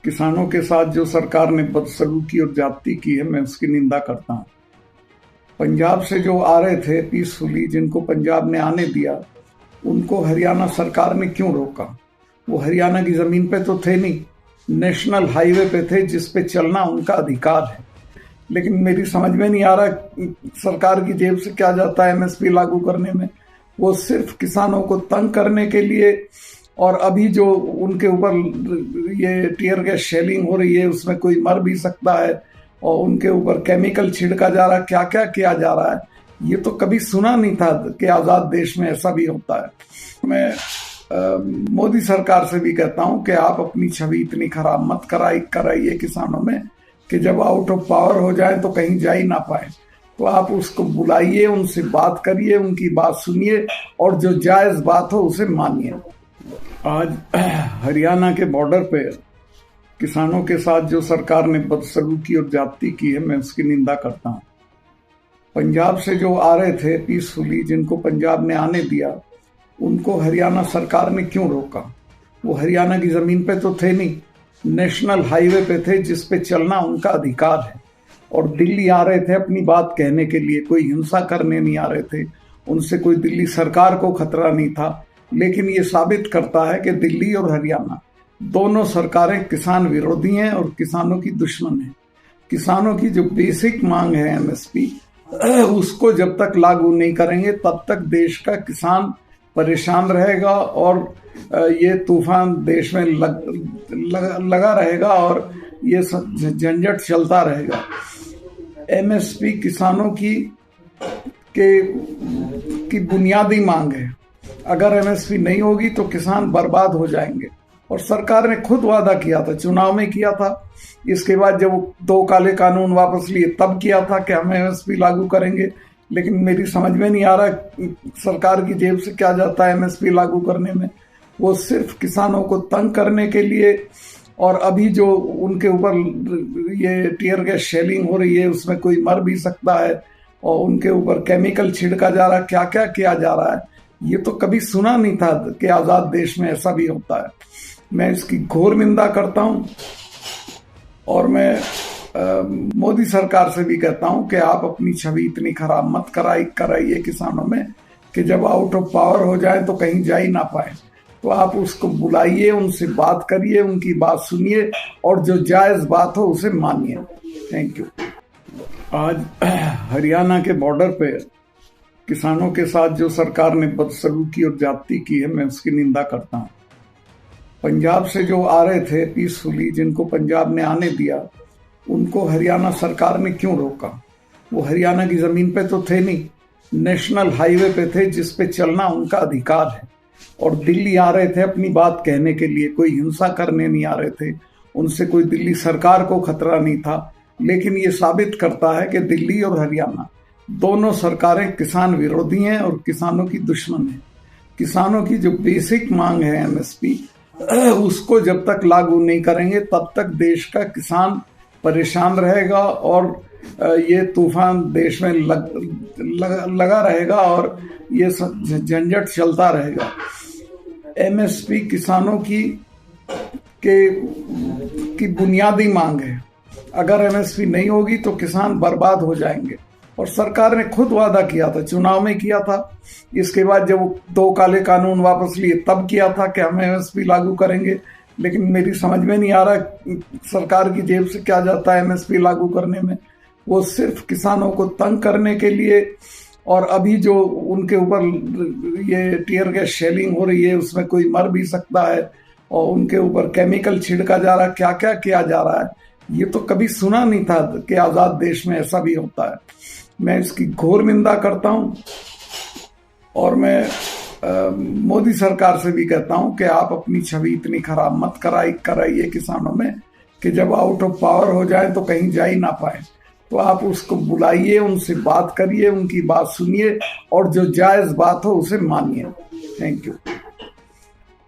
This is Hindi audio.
किसानों के साथ जो सरकार ने बदसलूकी और ज्यादती की है, मैं उसकी निंदा करता हूँ। पंजाब से जो आ रहे थे पीसफुली, जिनको पंजाब ने आने दिया, उनको हरियाणा सरकार ने क्यों रोका? वो हरियाणा की जमीन पे तो थे नहीं, नेशनल हाईवे पे थे, जिस पे चलना उनका अधिकार है। लेकिन मेरी समझ में नहीं आ रहा सरकार की जेब से क्या जाता है एमएसपी लागू करने में। वो सिर्फ किसानों को तंग करने के लिए, और अभी जो उनके ऊपर ये टीयर गैस शेलिंग हो रही है, उसमें कोई मर भी सकता है, और उनके ऊपर केमिकल छिड़का जा रहा है, क्या क्या किया जा रहा है, ये तो कभी सुना नहीं था कि आज़ाद देश में ऐसा भी होता है। मैं मोदी सरकार से भी कहता हूं कि आप अपनी छवि इतनी खराब मत कराइए किसानों में कि जब आउट ऑफ पावर हो जाए तो कहीं जा ही ना पाए। तो आप उसको बुलाइए, उनसे बात करिए, उनकी बात सुनिए, और जो जायज बात हो उसे मानिए। आज हरियाणा के बॉर्डर पे किसानों के साथ जो सरकार ने बदसलूकी और ज्यादती की है, मैं उसकी निंदा करता हूँ। पंजाब से जो आ रहे थे पीसफुली, जिनको पंजाब ने आने दिया, उनको हरियाणा सरकार ने क्यों रोका? वो हरियाणा की जमीन पे तो थे नहीं, नेशनल हाईवे पे थे, जिस पे चलना उनका अधिकार है। और दिल्ली आ रहे थे अपनी बात कहने के लिए, कोई हिंसा करने नहीं आ रहे थे, उनसे कोई दिल्ली सरकार को खतरा नहीं था। लेकिन ये साबित करता है कि दिल्ली और हरियाणा दोनों सरकारें किसान विरोधी हैं और किसानों की दुश्मन हैं। किसानों की जो बेसिक मांग है एमएसपी, उसको जब तक लागू नहीं करेंगे तब तक देश का किसान परेशान रहेगा, और ये तूफान देश में लगा रहेगा, और ये झंझट चलता रहेगा। एमएसपी किसानों की बुनियादी मांग है। अगर एमएसपी नहीं होगी तो किसान बर्बाद हो जाएंगे। और सरकार ने खुद वादा किया था, चुनाव में किया था, इसके बाद जब 2 काले कानून वापस लिए तब किया था कि हम एमएसपी लागू करेंगे। लेकिन मेरी समझ में नहीं आ रहा सरकार की जेब से क्या जाता है एमएसपी लागू करने में। वो सिर्फ किसानों को तंग करने के लिए, और अभी जो उनके ऊपर ये टीयर गैस शेलिंग हो रही है, उसमें कोई मर भी सकता है, और उनके ऊपर केमिकल छिड़का जा रहा है, क्या क्या किया जा रहा है, ये तो कभी सुना नहीं था कि आज़ाद देश में ऐसा भी होता है। मैं इसकी घोर निंदा करता हूं, और मैं मोदी सरकार से भी कहता हूं कि आप अपनी छवि इतनी खराब मत कराइए किसानों में कि जब आउट ऑफ पावर हो जाए तो कहीं जा ही ना पाए। तो आप उसको बुलाइए, उनसे बात करिए, उनकी बात सुनिए, और जो जायज बात हो उसे मानिए। Thank you. आज हरियाणा के बॉर्डर पे किसानों के साथ जो सरकार ने बदसलूकी और ज्यादती की है, मैं उसकी निंदा करता हूँ। पंजाब से जो आ रहे थे पीसफुली, जिनको पंजाब ने आने दिया, उनको हरियाणा सरकार ने क्यों रोका? वो हरियाणा की जमीन पे तो थे नहीं, नेशनल हाईवे पे थे, जिस पे चलना उनका अधिकार है। और दिल्ली आ रहे थे अपनी बात कहने के लिए, कोई हिंसा करने नहीं आ रहे थे, उनसे कोई दिल्ली सरकार को खतरा नहीं था। लेकिन ये साबित करता है कि दिल्ली और हरियाणा दोनों सरकारें किसान विरोधी हैं और किसानों की दुश्मन है। किसानों की जो बेसिक मांग है एमएसपी, उसको जब तक लागू नहीं करेंगे तब तक देश का किसान परेशान रहेगा, और ये तूफान देश में लगा रहेगा, और ये झंझट चलता रहेगा। एमएसपी किसानों की बुनियादी मांग है। अगर एमएसपी नहीं होगी तो किसान बर्बाद हो जाएंगे। और सरकार ने खुद वादा किया था, चुनाव में किया था, इसके बाद जब 2 काले कानून वापस लिए तब किया था कि हम एमएसपी लागू करेंगे। लेकिन मेरी समझ में नहीं आ रहा सरकार की जेब से क्या जाता है एमएसपी लागू करने में। वो सिर्फ किसानों को तंग करने के लिए, और अभी जो उनके ऊपर ये टीयर गैस शेलिंग हो रही है, उसमें कोई मर भी सकता है, और उनके ऊपर केमिकल छिड़का जा रहा है, क्या क्या किया जा रहा है, ये तो कभी सुना नहीं था कि आज़ाद देश में ऐसा भी होता है। मैं इसकी घोर निंदा करता हूं, और मैं मोदी सरकार से भी कहता हूं कि आप अपनी छवि इतनी खराब मत कराइए किसानों में कि जब आउट ऑफ पावर हो जाए तो कहीं जा ही ना पाए। तो आप उसको बुलाइए, उनसे बात करिए, उनकी बात सुनिए, और जो जायज बात हो उसे मानिए। Thank you.